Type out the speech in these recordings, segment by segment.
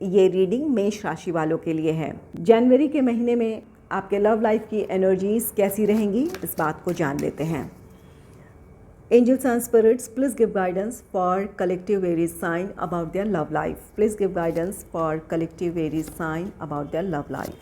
ये रीडिंग मेष राशि वालों के लिए है। जनवरी के महीने में आपके लव लाइफ की एनर्जीज कैसी रहेंगी, इस बात को जान लेते हैं। Angels and spirits, please give guidance for collective Aries sign about their love life. Please give guidance for collective Aries sign about their love life.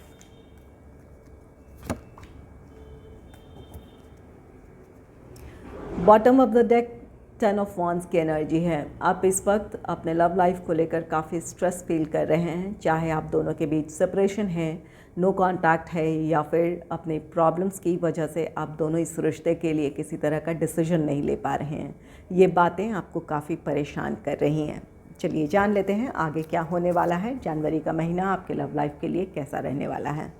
Bottom of the deck 10 of wands की energy है। आप इस वक्त अपने love life को लेकर काफ़ी stress feel कर रहे हैं, चाहे आप दोनों के बीच सेपरेशन है, नो कांटेक्ट है, या फिर अपने प्रॉब्लम्स की वजह से आप दोनों इस रिश्ते के लिए किसी तरह का डिसीजन नहीं ले पा रहे हैं। ये बातें आपको काफ़ी परेशान कर रही हैं। चलिए जान लेते हैं आगे क्या होने वाला है। जनवरी का महीना आपके लव लाइफ के लिए कैसा रहने वाला है।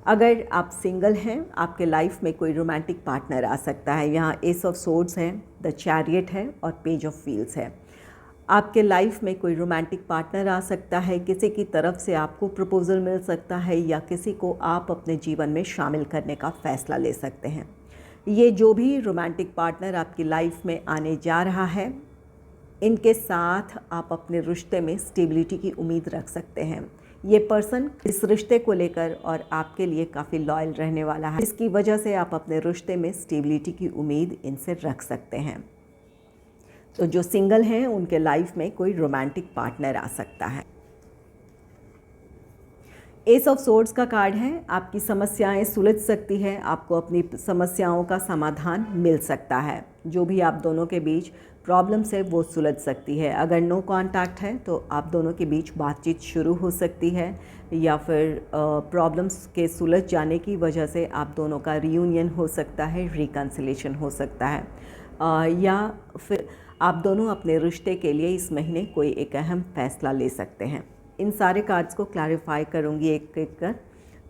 अगर आप सिंगल हैं, आपके लाइफ में कोई रोमांटिक पार्टनर आ सकता है। यहाँ एस ऑफ सोर्ड्स है, द चैरियट है और पेज ऑफ व्हील्स है। आपके लाइफ में कोई रोमांटिक पार्टनर आ सकता है, किसी की तरफ से आपको प्रपोजल मिल सकता है, या किसी को आप अपने जीवन में शामिल करने का फ़ैसला ले सकते हैं। ये जो भी रोमांटिक पार्टनर आपकी लाइफ में आने जा रहा है, इनके साथ आप अपने रिश्ते में स्टेबिलिटी की उम्मीद रख सकते हैं। ये पर्सन इस रिश्ते को लेकर और आपके लिए काफ़ी लॉयल रहने वाला है। इसकी वजह से आप अपने रिश्ते में स्टेबिलिटी की उम्मीद इनसे रख सकते हैं। तो जो सिंगल हैं उनके लाइफ में कोई रोमांटिक पार्टनर आ सकता है। एस ऑफ सोर्ड्स का कार्ड है। आपकी समस्याएं सुलझ सकती है, आपको अपनी समस्याओं का समाधान मिल सकता है। जो भी आप दोनों के बीच प्रॉब्लम्स है वो सुलझ सकती है। अगर नो कांटेक्ट है तो आप दोनों के बीच बातचीत शुरू हो सकती है, या फिर प्रॉब्लम्स के सुलझ जाने की वजह से आप दोनों का रियूनियन हो सकता है, रिकन्सिलेशन हो सकता है, या फिर आप दोनों अपने रिश्ते के लिए इस महीने कोई एक अहम फैसला ले सकते हैं। इन सारे कार्ड्स को क्लैरिफाई करूंगी एक एक कर।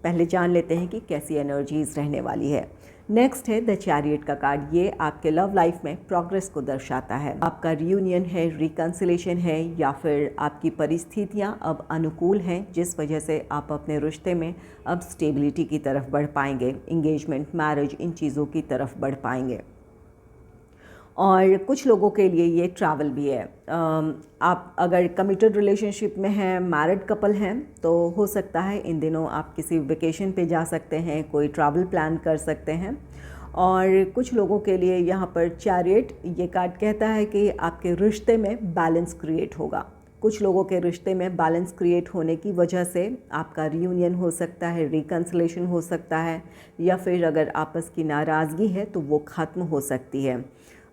पहले जान लेते हैं कि कैसी एनर्जीज रहने वाली है। नेक्स्ट है द चैरियट का कार्ड। ये आपके लव लाइफ में प्रोग्रेस को दर्शाता है। आपका रियूनियन है, रिकन्सिलेशन है, या फिर आपकी परिस्थितियां अब अनुकूल हैं, जिस वजह से आप अपने रिश्ते में अब स्टेबिलिटी की तरफ बढ़ पाएंगे। इंगेजमेंट, मैरिज, इन चीज़ों की तरफ बढ़ पाएंगे। और कुछ लोगों के लिए ये ट्रैवल भी है। आप अगर कमिटेड रिलेशनशिप में हैं, मैरिड कपल हैं, तो हो सकता है इन दिनों आप किसी वेकेशन पे जा सकते हैं, कोई ट्रैवल प्लान कर सकते हैं। और कुछ लोगों के लिए यहाँ पर चैरियट ये कार्ड कहता है कि आपके रिश्ते में बैलेंस क्रिएट होगा। कुछ लोगों के रिश्ते में बैलेंस क्रिएट होने की वजह से आपका रियूनियन हो सकता है, रिकन्सिलेशन हो सकता है, या फिर अगर आपस की नाराज़गी है तो वो ख़त्म हो सकती है।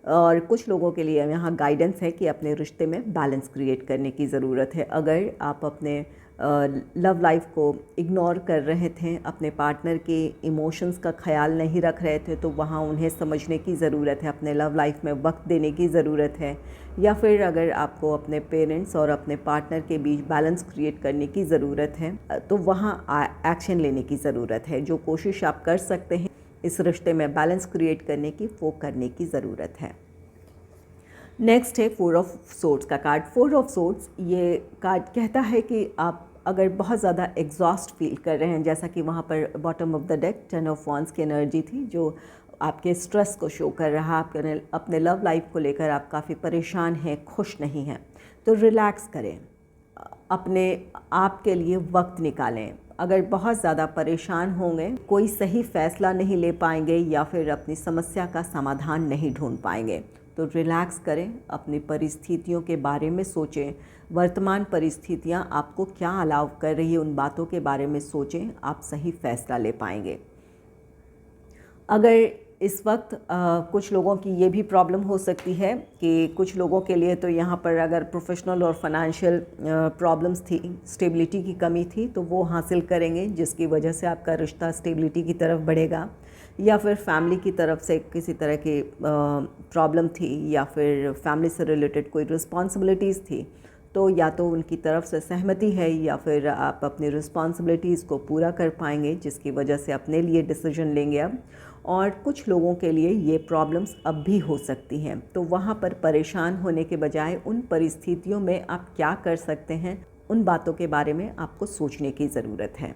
और कुछ लोगों के लिए यहाँ गाइडेंस है कि अपने रिश्ते में बैलेंस क्रिएट करने की ज़रूरत है। अगर आप अपने लव लाइफ को इग्नोर कर रहे थे, अपने पार्टनर के इमोशंस का ख्याल नहीं रख रहे थे, तो वहाँ उन्हें समझने की ज़रूरत है, अपने लव लाइफ में वक्त देने की ज़रूरत है। या फिर अगर आपको अपने पेरेंट्स और अपने पार्टनर के बीच बैलेंस क्रिएट करने की ज़रूरत है, तो वहाँ एक्शन लेने की ज़रूरत है। जो कोशिश आप कर सकते हैं इस रिश्ते में बैलेंस क्रिएट करने की, वो करने की ज़रूरत है। नेक्स्ट है 4 ऑफ सोर्ड्स का कार्ड। 4 ऑफ सोर्ड्स ये कार्ड कहता है कि आप अगर बहुत ज़्यादा एग्जॉस्ट फील कर रहे हैं, जैसा कि वहाँ पर bottom of the deck 10 of wands की एनर्जी थी, जो आपके स्ट्रेस को शो कर रहा है। अपने लव लाइफ को लेकर आप काफ़ी परेशान हैं, खुश नहीं हैं, तो रिलैक्स करें, अपने आप के लिए वक्त निकालें। अगर बहुत ज़्यादा परेशान होंगे, कोई सही फैसला नहीं ले पाएंगे, या फिर अपनी समस्या का समाधान नहीं ढूंढ पाएंगे, तो रिलैक्स करें, अपनी परिस्थितियों के बारे में सोचें। वर्तमान परिस्थितियां आपको क्या अलाउ कर रही है, उन बातों के बारे में सोचें, आप सही फैसला ले पाएंगे। अगर इस वक्त कुछ लोगों की ये भी प्रॉब्लम हो सकती है कि कुछ लोगों के लिए तो यहाँ पर अगर प्रोफेशनल और फाइनेंशियल प्रॉब्लम्स थी, स्टेबिलिटी की कमी थी, तो वो हासिल करेंगे, जिसकी वजह से आपका रिश्ता स्टेबिलिटी की तरफ बढ़ेगा। या फिर फैमिली की तरफ से किसी तरह की प्रॉब्लम थी, या फिर फैमिली से रिलेटेड कोई रिस्पॉन्सिबिलिटीज़ थी, तो या तो उनकी तरफ से सहमति है, या फिर आप अपनी रिस्पॉन्सिबिलिटीज़ को पूरा कर पाएंगे, जिसकी वजह से अपने लिए डिसीजन लेंगे अब। और कुछ लोगों के लिए ये प्रॉब्लम्स अब भी हो सकती हैं, तो वहाँ पर परेशान होने के बजाय उन परिस्थितियों में आप क्या कर सकते हैं, उन बातों के बारे में आपको सोचने की ज़रूरत है।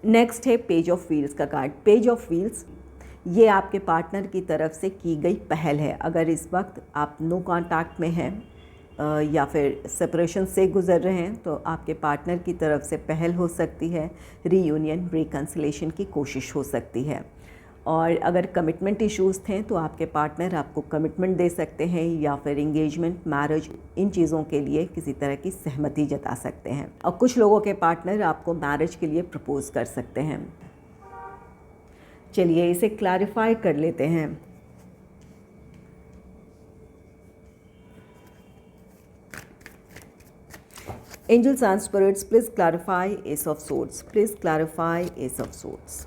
नेक्स्ट है पेज ऑफ व्हील्स का कार्ड। पेज ऑफ व्हील्स ये आपके पार्टनर की तरफ से की गई पहल है। अगर इस वक्त आप नो कांटेक्ट में हैं, या फिर सेपरेशन से गुज़र रहे हैं तो आपके पार्टनर की तरफ से पहल हो सकती है, रीयूनियन रिकन्सिलेशन की कोशिश हो सकती है। और अगर कमिटमेंट इश्यूज़ थे तो आपके पार्टनर आपको कमिटमेंट दे सकते हैं या फिर इंगेजमेंट, मैरिज, इन चीज़ों के लिए किसी तरह की सहमति जता सकते हैं। और कुछ लोगों के पार्टनर आपको मैरिज के लिए प्रपोज कर सकते हैं। चलिए इसे क्लैरिफाई कर लेते हैं। Angels and spirits, please clarify Ace of Swords. Please clarify Ace of Swords.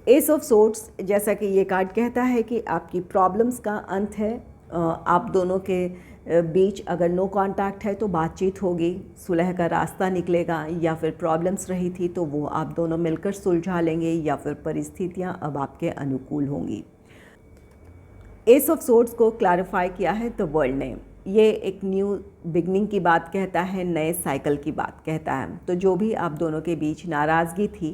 S of swords, जैसा कि ये कार्ड कहता है कि आपकी प्रॉब्लम्स का अंत है। आप दोनों के बीच अगर नो कांटेक्ट है तो बातचीत होगी, सुलह का रास्ता निकलेगा, या फिर प्रॉब्लम्स रही थी तो वो आप दोनों मिलकर सुलझा लेंगे, या फिर परिस्थितियाँ अब आपके अनुकूल होंगी। एस ऑफ सोर्ड्स को क्लैरिफाई किया है द वर्ल्ड ने। ये एक न्यू बिगनिंग की बात कहता है, नए साइकिल की बात कहता है। तो जो भी आप दोनों के बीच नाराज़गी थी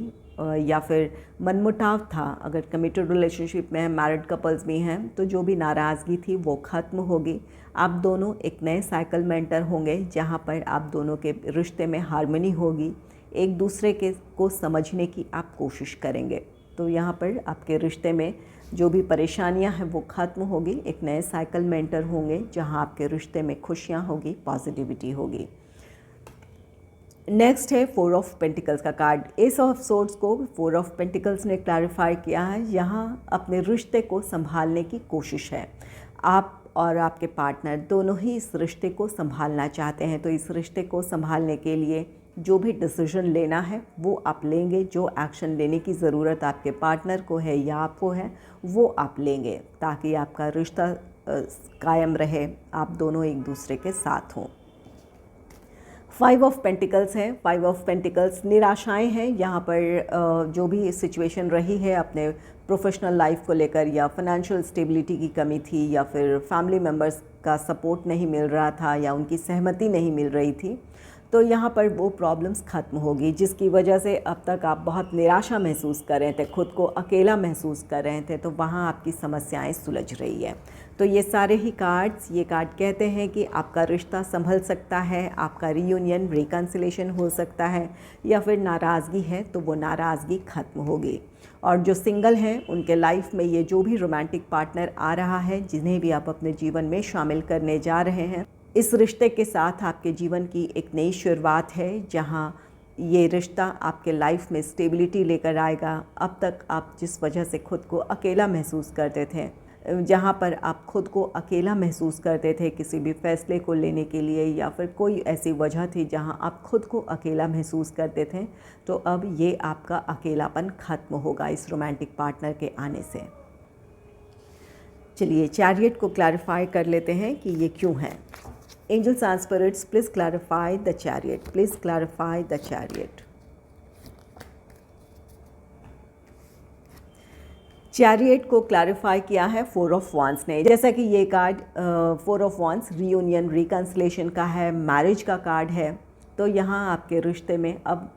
या फिर मनमुटाव था, अगर कमिटेड रिलेशनशिप में हैं, मैरिड कपल्स भी हैं, तो जो भी नाराज़गी थी वो ख़त्म होगी। आप दोनों एक नए साइकिल में एंटर होंगे जहाँ पर आप दोनों के रिश्ते में हार्मनी होगी, एक दूसरे के को समझने की आप कोशिश करेंगे। तो यहाँ पर आपके रिश्ते में जो भी परेशानियां हैं वो ख़त्म होगी, एक नए साइकिल में एंटर होंगे जहां आपके रिश्ते में खुशियां होगी, पॉजिटिविटी होगी। नेक्स्ट है 4 ऑफ पेंटिकल्स का कार्ड। एस ऑफ सोर्ड्स को 4 ऑफ पेंटिकल्स ने क्लैरिफाई किया है। यहाँ अपने रिश्ते को संभालने की कोशिश है। आप और आपके पार्टनर दोनों ही इस रिश्ते को संभालना चाहते हैं। तो इस रिश्ते को संभालने के लिए जो भी डिसीजन लेना है वो आप लेंगे, जो एक्शन लेने की ज़रूरत आपके पार्टनर को है या आपको है वो आप लेंगे, ताकि आपका रिश्ता कायम रहे, आप दोनों एक दूसरे के साथ हों। 5 ऑफ पेंटिकल्स है। 5 ऑफ पेंटिकल्स निराशाएं हैं। यहाँ पर जो भी सिचुएशन रही है अपने प्रोफेशनल लाइफ को लेकर, या फाइनेंशियल स्टेबिलिटी की कमी थी, या फिर फैमिली मेम्बर्स का सपोर्ट नहीं मिल रहा था, या उनकी सहमति नहीं मिल रही थी, तो यहाँ पर वो प्रॉब्लम्स ख़त्म होगी, जिसकी वजह से अब तक आप बहुत निराशा महसूस कर रहे थे, खुद को अकेला महसूस कर रहे थे, तो वहाँ आपकी समस्याएं सुलझ रही है। तो ये सारे ही ये कार्ड कहते हैं कि आपका रिश्ता संभल सकता है, आपका रीयूनियन, रिकन्सिलेशन हो सकता है, या फिर नाराज़गी है तो वो नाराज़गी ख़त्म होगी। और जो सिंगल हैं उनके लाइफ में ये जो भी रोमांटिक पार्टनर आ रहा है, जिन्हें भी आप अपने जीवन में शामिल करने जा रहे हैं, इस रिश्ते के साथ आपके जीवन की एक नई शुरुआत है, जहां ये रिश्ता आपके लाइफ में स्टेबिलिटी लेकर आएगा। अब तक आप जिस वजह से खुद को अकेला महसूस करते थे, जहां पर आप खुद को अकेला महसूस करते थे किसी भी फैसले को लेने के लिए, या फिर कोई ऐसी वजह थी जहां आप खुद को अकेला महसूस करते थे, तो अब ये आपका अकेलापन ख़त्म होगा इस रोमांटिक पार्टनर के आने से। चलिए चैरियट को क्लैरिफाई कर लेते हैं कि ये क्यों है। Angels and spirits, please clarify the chariot. Please clarify the chariot. Chariot को क्लैरिफाई किया है 4 ऑफ वांड्स ने। जैसा कि ये card 4 of wands reunion, reconciliation का है, मैरिज का कार्ड है। तो यहाँ आपके रिश्ते में अब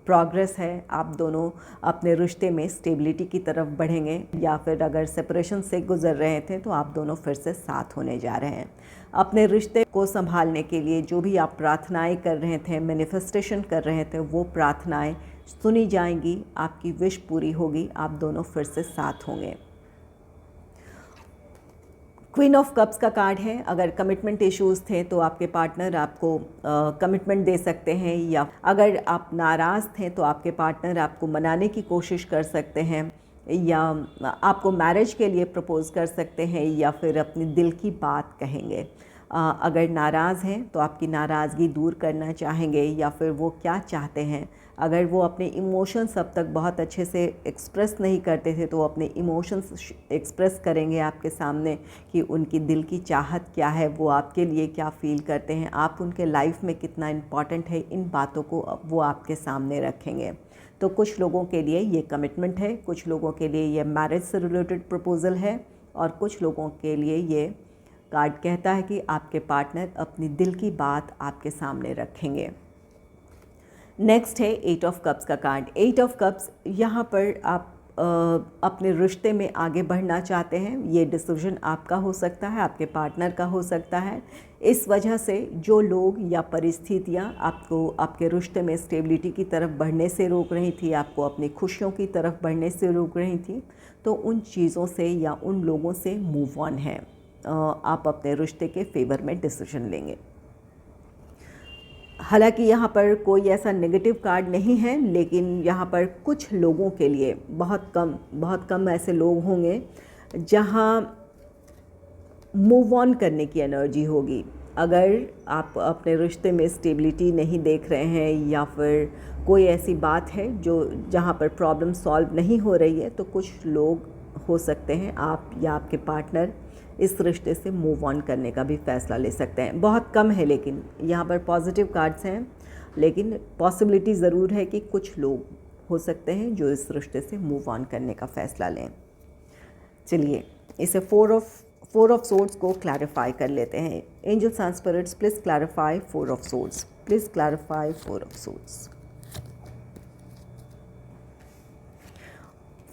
प्रोग्रेस है, आप दोनों अपने रिश्ते में स्टेबिलिटी की तरफ बढ़ेंगे, या फिर अगर सेपरेशन से गुजर रहे थे तो आप दोनों फिर से साथ होने जा रहे हैं। अपने रिश्ते को संभालने के लिए जो भी आप प्रार्थनाएं कर रहे थे, मैनिफेस्टेशन कर रहे थे, वो प्रार्थनाएं सुनी जाएंगी, आपकी विश पूरी होगी, आप दोनों फिर से साथ होंगे। क्वीन ऑफ कप्स का कार्ड है। अगर कमिटमेंट इश्यूज़ थे तो आपके पार्टनर आपको कमिटमेंट दे सकते हैं, या अगर आप नाराज़ थे तो आपके पार्टनर आपको मनाने की कोशिश कर सकते हैं, या आपको मैरिज के लिए प्रपोज़ कर सकते हैं, या फिर अपनी दिल की बात कहेंगे। अगर नाराज़ हैं तो आपकी नाराज़गी दूर करना चाहेंगे, या फिर वो क्या चाहते हैं, अगर वो अपने इमोशंस अब तक बहुत अच्छे से एक्सप्रेस नहीं करते थे तो वो अपने इमोशंस एक्सप्रेस करेंगे आपके सामने, कि उनकी दिल की चाहत क्या है, वो आपके लिए क्या फ़ील करते हैं, आप उनके लाइफ में कितना इम्पॉर्टेंट है, इन बातों को वो आपके सामने रखेंगे। तो कुछ लोगों के लिए ये कमिटमेंट है, कुछ लोगों के लिए ये मैरिज से रिलेटेड प्रपोज़ल है, और कुछ लोगों के लिए ये कार्ड कहता है कि आपके पार्टनर अपनी दिल की बात आपके सामने रखेंगे। नेक्स्ट है 8 ऑफ कप्स का कार्ड। 8 ऑफ कप्स, यहाँ पर आप अपने रिश्ते में आगे बढ़ना चाहते हैं, ये डिसीजन आपका हो सकता है, आपके पार्टनर का हो सकता है। इस वजह से जो लोग या परिस्थितियाँ आपको आपके रिश्ते में स्टेबिलिटी की तरफ बढ़ने से रोक रही थी, आपको अपनी खुशियों की तरफ बढ़ने से रोक रही थी, तो उन चीज़ों से या उन लोगों से मूव ऑन है। आप अपने रिश्ते के फेवर में डिसीजन लेंगे। हालांकि यहाँ पर कोई ऐसा नेगेटिव कार्ड नहीं है, लेकिन यहाँ पर कुछ लोगों के लिए बहुत कम ऐसे लोग होंगे जहाँ मूव ऑन करने की एनर्जी होगी। अगर आप अपने रिश्ते में स्टेबिलिटी नहीं देख रहे हैं या फिर कोई ऐसी बात है जो जहाँ पर प्रॉब्लम सॉल्व नहीं हो रही है, तो कुछ लोग हो सकते हैं आप या आपके पार्टनर इस रिश्ते से मूव ऑन करने का भी फ़ैसला ले सकते हैं। बहुत कम है, लेकिन यहाँ पर पॉजिटिव कार्ड्स हैं, लेकिन पॉसिबिलिटी ज़रूर है कि कुछ लोग हो सकते हैं जो इस रिश्ते से मूव ऑन करने का फ़ैसला लें। चलिए इसे फोर ऑफ सोर्ड्स को क्लैरिफाई कर लेते हैं। Angels and spirits, please clarify four of swords, please clarify four of swords.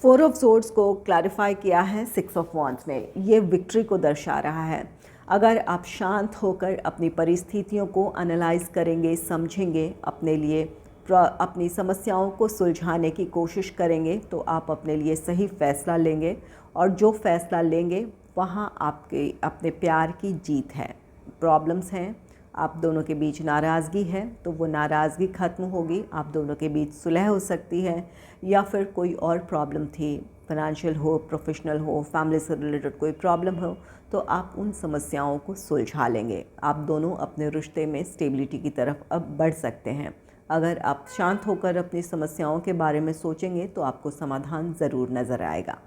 Four of swords को क्लैरिफाई किया है सिक्स ऑफ वॉन्ड्स ने। ये विक्ट्री को दर्शा रहा है। अगर आप शांत होकर अपनी परिस्थितियों को एनालाइज करेंगे, समझेंगे, अपने लिए अपनी समस्याओं को सुलझाने की कोशिश करेंगे, तो आप अपने लिए सही फ़ैसला लेंगे, और जो फ़ैसला लेंगे वहाँ आपके अपने प्यार की जीत है। प्रॉब्लम्स हैं, आप दोनों के बीच नाराज़गी है, तो वो नाराज़गी ख़त्म होगी, आप दोनों के बीच सुलह हो सकती है, या फिर कोई और प्रॉब्लम थी, फाइनेंशियल हो, प्रोफेशनल हो, फैमिली से रिलेटेड कोई प्रॉब्लम हो, तो आप उन समस्याओं को सुलझा लेंगे। आप दोनों अपने रिश्ते में स्टेबिलिटी की तरफ अब बढ़ सकते हैं। अगर आप शांत होकर अपनी समस्याओं के बारे में सोचेंगे तो आपको समाधान ज़रूर नज़र आएगा।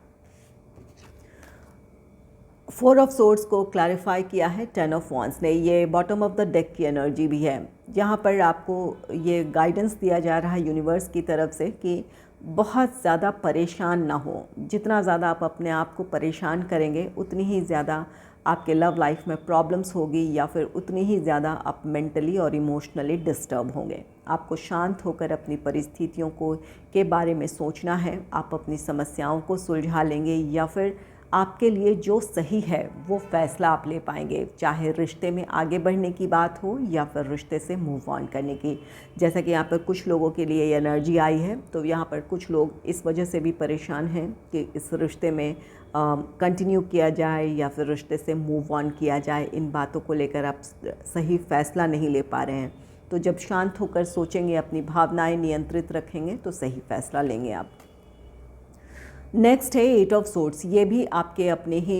फोर ऑफ सोर्ड्स को क्लैरिफाई किया है टेन ऑफ वॉन्ड्स ने। ये बॉटम ऑफ द डेक की एनर्जी भी है। यहाँ पर आपको ये गाइडेंस दिया जा रहा है यूनिवर्स की तरफ से कि बहुत ज़्यादा परेशान ना हो। जितना ज़्यादा आप अपने आप को परेशान करेंगे, उतनी ही ज़्यादा आपके लव लाइफ में प्रॉब्लम्स होगी, या फिर उतनी ही ज़्यादा आप मेंटली और इमोशनली डिस्टर्ब होंगे। आपको शांत होकर अपनी परिस्थितियों को के बारे में सोचना है। आप अपनी समस्याओं को सुलझा लेंगे, या फिर आपके लिए जो सही है वो फ़ैसला आप ले पाएंगे, चाहे रिश्ते में आगे बढ़ने की बात हो या फिर रिश्ते से मूव ऑन करने की। जैसा कि यहाँ पर कुछ लोगों के लिए ये एनर्जी आई है, तो यहाँ पर कुछ लोग इस वजह से भी परेशान हैं कि इस रिश्ते में कंटिन्यू किया जाए या फिर रिश्ते से मूव ऑन किया जाए। इन बातों को लेकर आप सही फ़ैसला नहीं ले पा रहे हैं। तो जब शांत होकर सोचेंगे, अपनी भावनाएं नियंत्रित रखेंगे, तो सही फ़ैसला लेंगे आप। नेक्स्ट है एट ऑफ सोर्ड्स। ये भी आपके अपने ही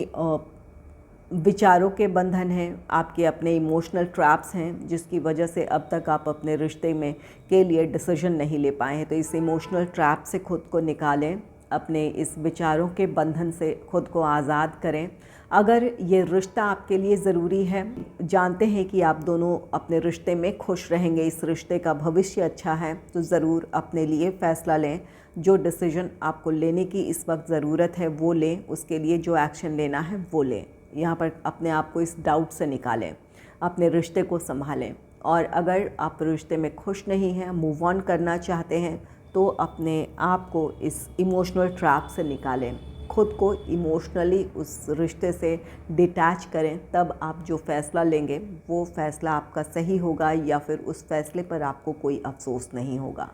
विचारों के बंधन हैं, आपके अपने इमोशनल ट्रैप्स हैं, जिसकी वजह से अब तक आप अपने रिश्ते में के लिए डिसीजन नहीं ले पाए हैं। तो इस इमोशनल ट्रैप से खुद को निकालें, अपने इस विचारों के बंधन से खुद को आज़ाद करें। अगर ये रिश्ता आपके लिए ज़रूरी है, जानते हैं कि आप दोनों अपने रिश्ते में खुश रहेंगे, इस रिश्ते का भविष्य अच्छा है, तो ज़रूर अपने लिए फ़ैसला लें। जो डिसीजन आपको लेने की इस वक्त ज़रूरत है वो लें, उसके लिए जो एक्शन लेना है वो लें। यहाँ पर अपने आप को इस डाउट से निकालें, अपने रिश्ते को संभालें। और अगर आप रिश्ते में खुश नहीं हैं, मूव ऑन करना चाहते हैं, तो अपने आप को इस इमोशनल ट्रैप से निकालें, खुद को इमोशनली उस रिश्ते से डिटैच करें। तब आप जो फ़ैसला लेंगे वो फ़ैसला आपका सही होगा, या फिर उस फ़ैसले पर आपको कोई अफसोस नहीं होगा।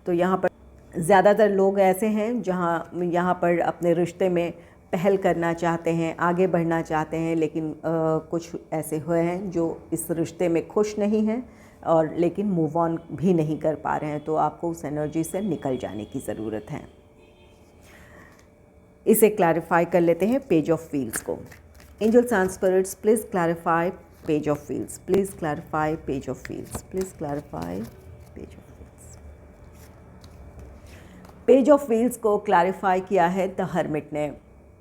तो यहाँ पर ज़्यादातर लोग ऐसे हैं जहाँ यहाँ पर अपने रिश्ते में पहल करना चाहते हैं, आगे बढ़ना चाहते हैं, लेकिन कुछ ऐसे हुए हैं जो इस रिश्ते में खुश नहीं हैं और लेकिन मूव ऑन भी नहीं कर पा रहे हैं। तो आपको उस एनर्जी से निकल जाने की ज़रूरत है। इसे क्लैरिफाई कर लेते हैं पेज ऑफ व्हील्स को। Angels and spirits, please clarify page of wheels, please clarify page of wheels, please clarify page of wheels. Page of wheels को क्लैरिफाई किया है द हर्मिट ने।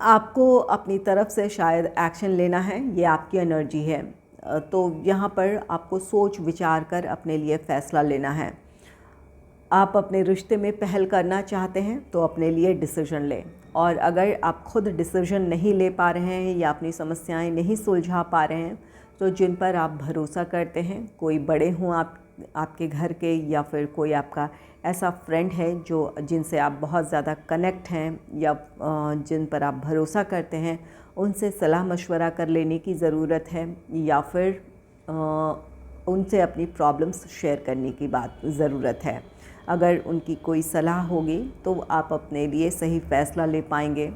आपको अपनी तरफ से शायद एक्शन लेना है, ये आपकी एनर्जी है। तो यहाँ पर आपको सोच विचार कर अपने लिए फ़ैसला लेना है। आप अपने रिश्ते में पहल करना चाहते हैं तो अपने लिए डिसीजन लें, और अगर आप खुद डिसीजन नहीं ले पा रहे हैं या अपनी समस्याएं नहीं सुलझा पा रहे हैं, तो जिन पर आप भरोसा करते हैं, कोई बड़े हों आपके घर के, या फिर कोई आपका ऐसा फ्रेंड है जो जिनसे आप बहुत ज़्यादा कनेक्ट हैं या जिन पर आप भरोसा करते हैं, उनसे सलाह मशवरा कर लेने की ज़रूरत है, या फिर उनसे अपनी प्रॉब्लम्स शेयर करने की ज़रूरत है। अगर उनकी कोई सलाह होगी तो आप अपने लिए सही फ़ैसला ले पाएंगे।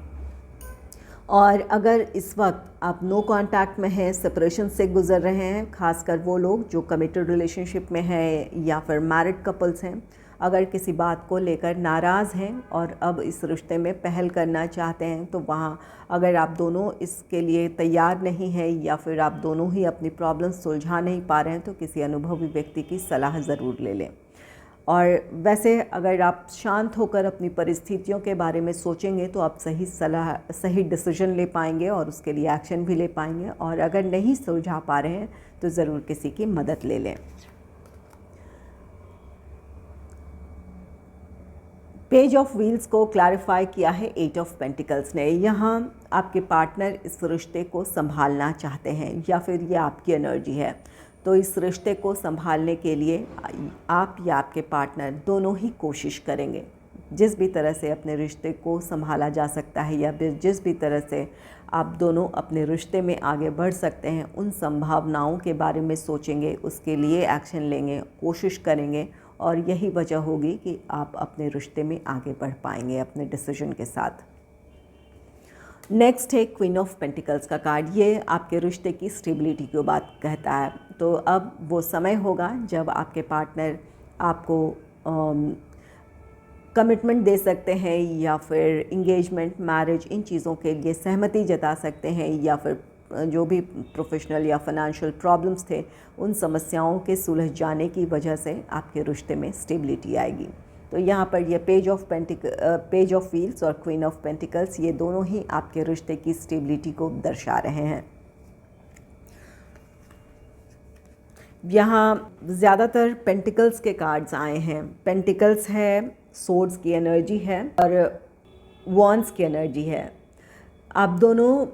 और अगर इस वक्त आप नो कांटेक्ट में हैं, सेपरेशन से गुज़र रहे हैं, ख़ासकर वो लोग जो कमिटेड रिलेशनशिप में हैं या फिर मैरिड कपल्स हैं, अगर किसी बात को लेकर नाराज़ हैं और अब इस रिश्ते में पहल करना चाहते हैं, तो वहाँ अगर आप दोनों इसके लिए तैयार नहीं हैं या फिर आप दोनों ही अपनी प्रॉब्लम्स सुलझा नहीं पा रहे हैं, तो किसी अनुभवी व्यक्ति की सलाह ज़रूर ले लें। और वैसे अगर आप शांत होकर अपनी परिस्थितियों के बारे में सोचेंगे तो आप सही डिसीजन ले पाएंगे और उसके लिए एक्शन भी ले पाएंगे। और अगर नहीं सुलझा पा रहे हैं तो ज़रूर किसी की मदद ले लें। पेज ऑफ व्हील्स को क्लैरिफाई किया है 8 ऑफ पेंटिकल्स ने। यहाँ आपके पार्टनर इस रिश्ते को संभालना चाहते हैं या फिर ये आपकी एनर्जी है, तो इस रिश्ते को संभालने के लिए आप या आपके पार्टनर दोनों ही कोशिश करेंगे। जिस भी तरह से अपने रिश्ते को संभाला जा सकता है या जिस भी तरह से आप दोनों अपने रिश्ते में आगे बढ़ सकते हैं, उन संभावनाओं के बारे में सोचेंगे, उसके लिए एक्शन लेंगे, कोशिश करेंगे, और यही वजह होगी कि आप अपने रिश्ते में आगे बढ़ पाएंगे अपने डिसीजन के साथ। नेक्स्ट है क्वीन ऑफ पेंटिकल्स का कार्ड। ये आपके रिश्ते की स्टेबिलिटी की बात कहता है। तो अब वो समय होगा जब आपके पार्टनर आपको कमिटमेंट दे सकते हैं या फिर इंगेजमेंट, मैरिज, इन चीज़ों के लिए सहमति जता सकते हैं, या फिर जो भी प्रोफेशनल या फाइनेंशियल प्रॉब्लम्स थे, उन समस्याओं के सुलझ जाने की वजह से आपके रिश्ते में स्टेबिलिटी आएगी। तो यहाँ पर ये पेज ऑफ व्हील्स और क्वीन ऑफ पेंटिकल्स, ये दोनों ही आपके रिश्ते की स्टेबिलिटी को दर्शा रहे हैं। यहाँ ज़्यादातर पेंटिकल्स के कार्ड्स आए हैं। पेंटिकल्स है, सोर्ड्स की एनर्जी है और वॉन्ड्स की एनर्जी है। आप दोनों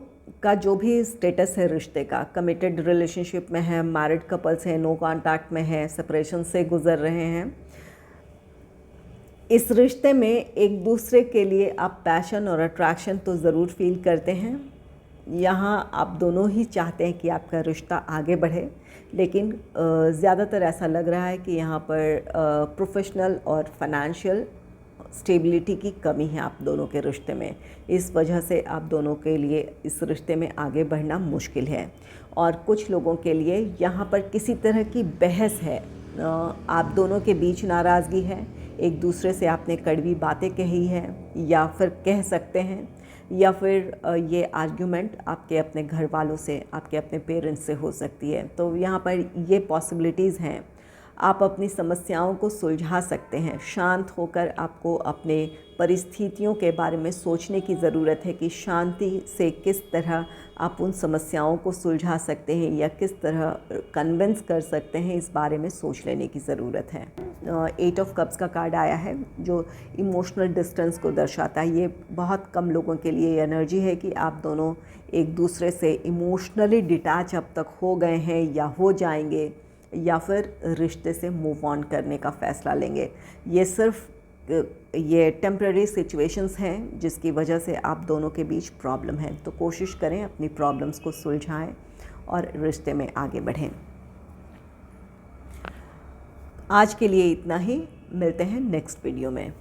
का जो भी स्टेटस है रिश्ते का, कमिटेड रिलेशनशिप में है, मैरिड कपल्स हैं, नो कांटेक्ट में है, सेपरेशन से गुज़र रहे हैं, इस रिश्ते में एक दूसरे के लिए आप पैशन और अट्रैक्शन तो ज़रूर फील करते हैं। यहाँ आप दोनों ही चाहते हैं कि आपका रिश्ता आगे बढ़े, लेकिन ज़्यादातर ऐसा लग रहा है कि यहाँ पर प्रोफेशनल और फाइनेंशियल स्टेबिलिटी की कमी है आप दोनों के रिश्ते में। इस वजह से आप दोनों के लिए इस रिश्ते में आगे बढ़ना मुश्किल है। और कुछ लोगों के लिए यहाँ पर किसी तरह की बहस है, आप दोनों के बीच नाराज़गी है, एक दूसरे से आपने कड़वी बातें कही हैं या फिर कह सकते हैं, या फिर ये आर्ग्यूमेंट आपके अपने घर वालों से, आपके अपने पेरेंट्स से हो सकती है। तो यहाँ पर ये पॉसिबिलिटीज़ हैं। आप अपनी समस्याओं को सुलझा सकते हैं। शांत होकर आपको अपने परिस्थितियों के बारे में सोचने की ज़रूरत है कि शांति से किस तरह आप उन समस्याओं को सुलझा सकते हैं या किस तरह कन्विंस कर सकते हैं, इस बारे में सोच लेने की ज़रूरत है। 8 ऑफ कप्स का कार्ड आया है जो इमोशनल डिस्टेंस को दर्शाता है। ये बहुत कम लोगों के लिए एनर्जी है कि आप दोनों एक दूसरे से इमोशनली डिटैच अब तक हो गए हैं या हो जाएंगे, या फिर रिश्ते से मूव ऑन करने का फ़ैसला लेंगे। ये सिर्फ ये टेम्परेरी सिचुएशंस हैं जिसकी वजह से आप दोनों के बीच प्रॉब्लम है। तो कोशिश करें अपनी प्रॉब्लम्स को सुलझाएं और रिश्ते में आगे बढ़ें। आज के लिए इतना ही, मिलते हैं नेक्स्ट वीडियो में।